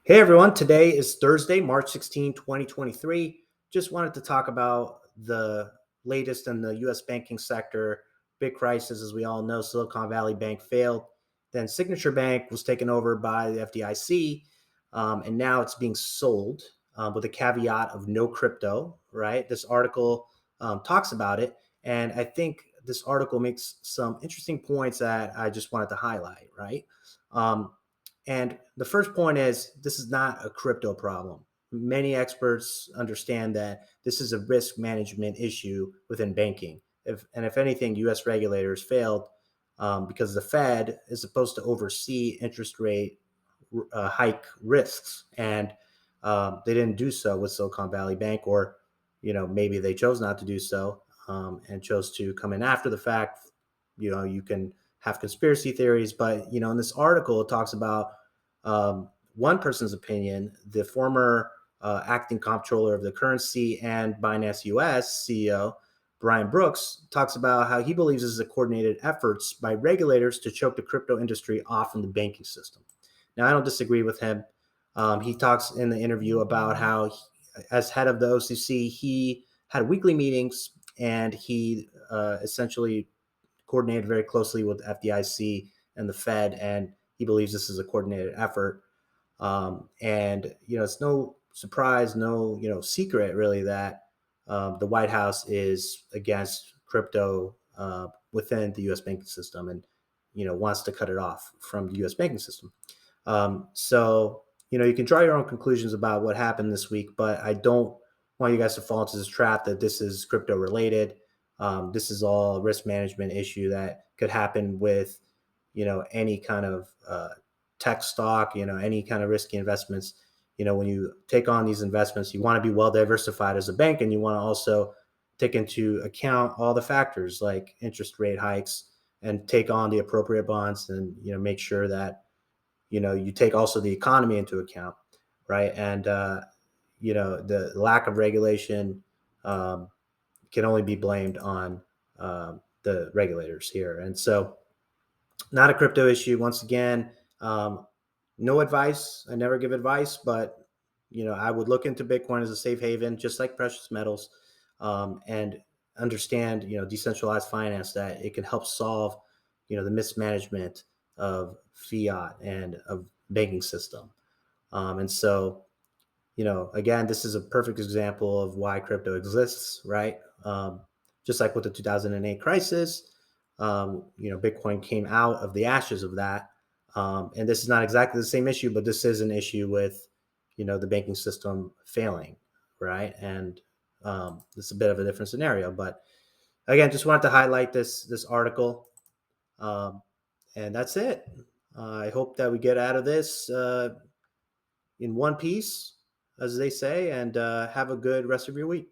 Hey everyone, today is Thursday, March 16, 2023. Just wanted to talk about the latest in the US banking sector. Big crisis, as we all know. Silicon Valley Bank failed. Then Signature Bank was taken over by the FDIC, and now it's being sold with a caveat of no crypto, right? This article talks about it, and I think this article makes some interesting points that I just wanted to highlight, right? Um, and the first point is this is not a crypto problem. Many experts understand that this is a risk management issue within banking. If anything, U.S. regulators failed because the Fed is supposed to oversee interest rate hike risks, and they didn't do so with Silicon Valley Bank, or maybe they chose not to do so and chose to come in after the fact. You can have conspiracy theories, but in this article it talks about one person's opinion. The former acting comptroller of the currency and Binance US CEO, Brian Brooks, talks about how he believes this is a coordinated efforts by regulators to choke the crypto industry off from the banking system. Now, I don't disagree with him. He talks in the interview about how, as head of the OCC, he had weekly meetings and he essentially coordinated very closely with the FDIC and the Fed, and he believes this is a coordinated effort. And it's no surprise, no secret really that the White House is against crypto within the U.S. banking system, and wants to cut it off from the U.S. banking system. So you can draw your own conclusions about what happened this week, but I don't want you guys to fall into this trap that this is crypto related. This is all a risk management issue that could happen with any kind of tech stock, any kind of risky investments. When you take on these investments, you want to be well diversified as a bank, and you want to also take into account all the factors like interest rate hikes, and take on the appropriate bonds, and make sure that you take also the economy into account, right? And the lack of regulation can only be blamed on the regulators here. And so, not a crypto issue. Once again, no advice. I never give advice, but I would look into Bitcoin as a safe haven, just like precious metals, and understand decentralized finance, that it can help solve the mismanagement of fiat and of banking system. And so, again, this is a perfect example of why crypto exists, right? Just like with the 2008 crisis, Bitcoin came out of the ashes of that. And this is not exactly the same issue, but this is an issue with, the banking system failing, right? And this is a bit of a different scenario, but again, just wanted to highlight this article, um, and that's it. I hope that we get out of this in one piece, as they say, and have a good rest of your week.